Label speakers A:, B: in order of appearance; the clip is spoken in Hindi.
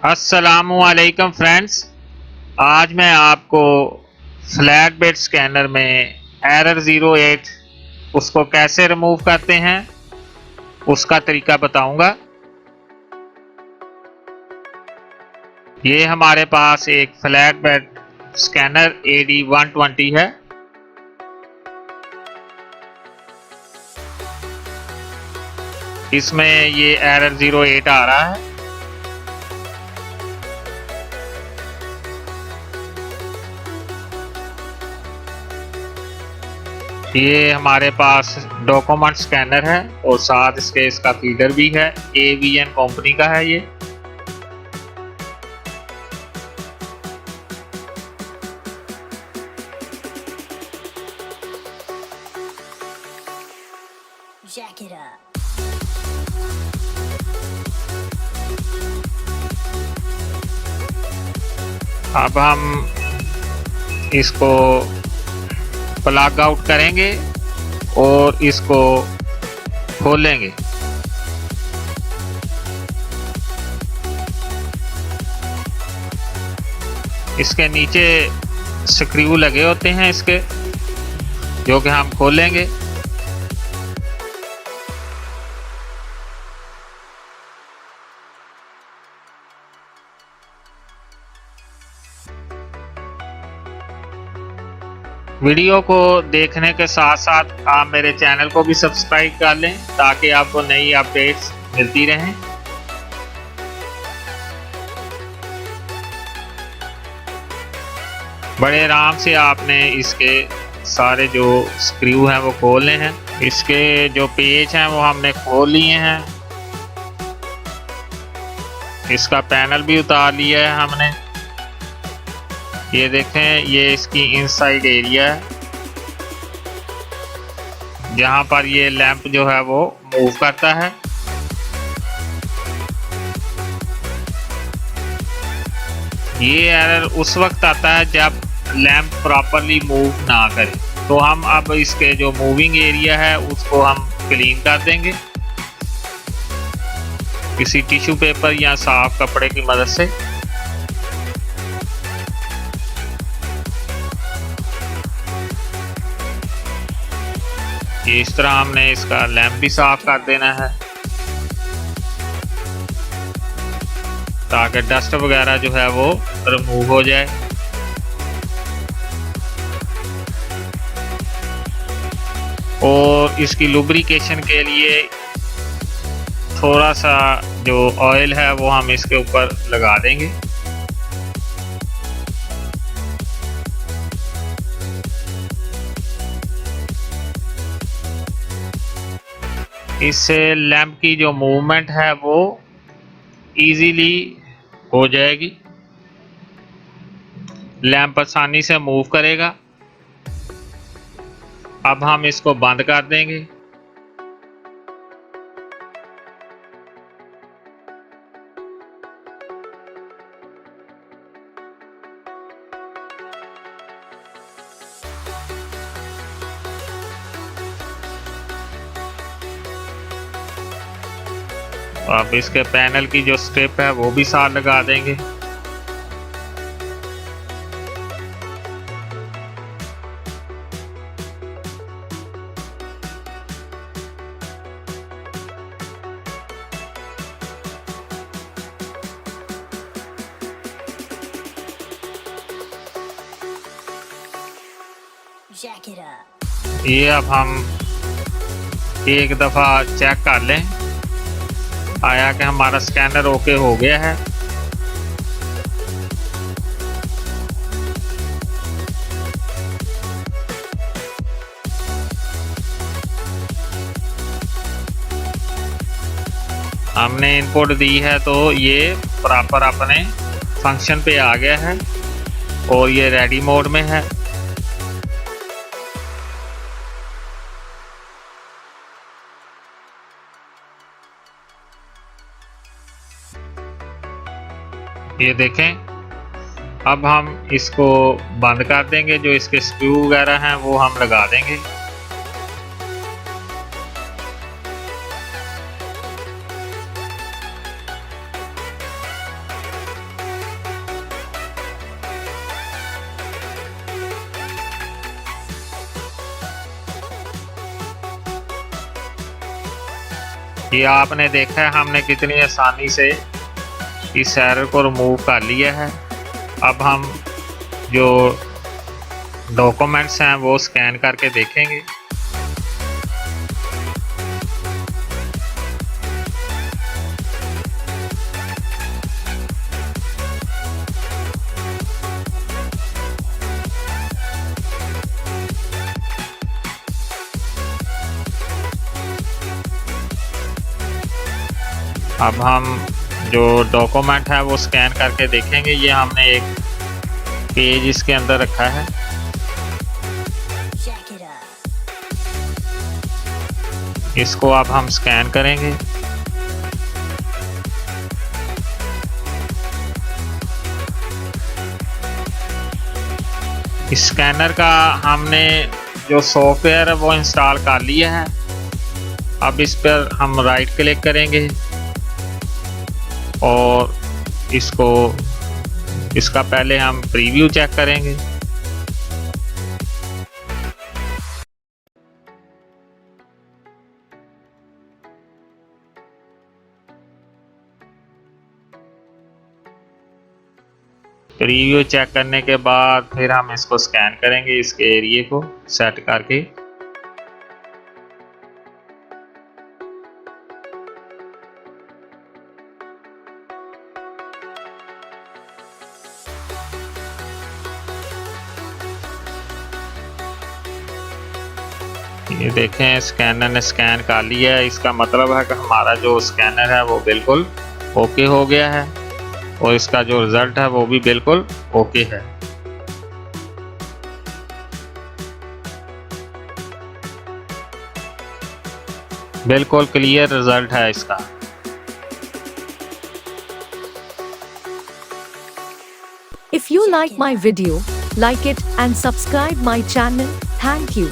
A: अस्सलामुअलैकुम फ्रेंड्स, आज मैं आपको फ्लैटबेड स्कैनर में एरर 08 उसको कैसे रिमूव करते हैं उसका तरीका बताऊंगा। ये हमारे पास एक फ्लैटबेड स्कैनर AD120 है। इसमें ये एरर 08 आ रहा है। ये हमारे पास डॉक्यूमेंट स्कैनर है और साथ इसका फीडर भी है। AVN कंपनी का है ये।
B: Jack it up.
A: अब हम इसको प्लग आउट करेंगे और इसको खोलेंगे। इसके नीचे स्क्रू लगे होते हैं इसके, जो कि हम खोलेंगे। वीडियो को देखने के साथ साथ आप मेरे चैनल को भी सब्सक्राइब कर लें ताकि आपको नई अपडेट्स मिलती रहें। बड़े आराम से आपने इसके सारे जो स्क्रू हैं वो खोलने हैं। इसके जो पेच हैं वो हमने खोल लिए हैं। इसका पैनल भी उतार लिया है हमने। ये देखें, ये इसकी इनसाइड एरिया है जहां पर ये लैंप जो है वो मूव करता है। ये एरर उस वक्त आता है जब लैंप प्रॉपरली मूव ना करे। तो हम अब इसके जो मूविंग एरिया है उसको हम क्लीन कर देंगे किसी टिश्यू पेपर या साफ कपड़े की मदद से। इस तरह हमने इसका लैंप भी साफ कर देना है ताकि डस्ट वगैरह जो है वो रिमूव हो जाए। और इसकी लुब्रिकेशन के लिए थोड़ा सा जो ऑयल है वो हम इसके ऊपर लगा देंगे। इससे लैंप की जो मूवमेंट है वो इजीली हो जाएगी। लैंप आसानी से मूव करेगा। अब हम इसको बंद कर देंगे। अब इसके पैनल की जो स्ट्रिप है वो भी साथ लगा देंगे।
B: Jack it up.
A: ये अब हम एक दफा चेक कर लें आया कि हमारा स्कैनर ओके हो गया है। हमने इनपुट दी है तो ये प्रॉपर अपने फंक्शन पे आ गया है और ये रेडी मोड में है। ये देखें, अब हम इसको बंद कर देंगे। जो इसके स्क्रू वगैरह हैं वो हम लगा देंगे। ये आपने देखा है हमने कितनी आसानी से इस एरर को रिमूव कर लिया है। अब हम जो डॉक्यूमेंट्स हैं वो स्कैन करके देखेंगे। अब हम जो डॉक्यूमेंट है वो स्कैन करके देखेंगे। ये हमने एक पेज इसके अंदर रखा है।
B: Jack it up.
A: इसको अब हम स्कैन करेंगे। स्कैनर का हमने जो सॉफ्टवेयर है वो इंस्टॉल कर लिया है। अब इस पर हम राइट क्लिक करेंगे और इसका पहले हम प्रीव्यू चेक करेंगे। प्रीव्यू चेक करने के बाद फिर हम इसको स्कैन करेंगे, इसके एरिया को सेट करके। ये देखें स्कैनर ने स्कैन कर लिया है। इसका मतलब है कि हमारा जो स्कैनर है वो बिल्कुल ओके हो गया है और इसका जो रिजल्ट है वो भी बिल्कुल ओके है। बिल्कुल क्लियर रिजल्ट है इसका।
C: If you like my video, like it and subscribe my channel. Thank you.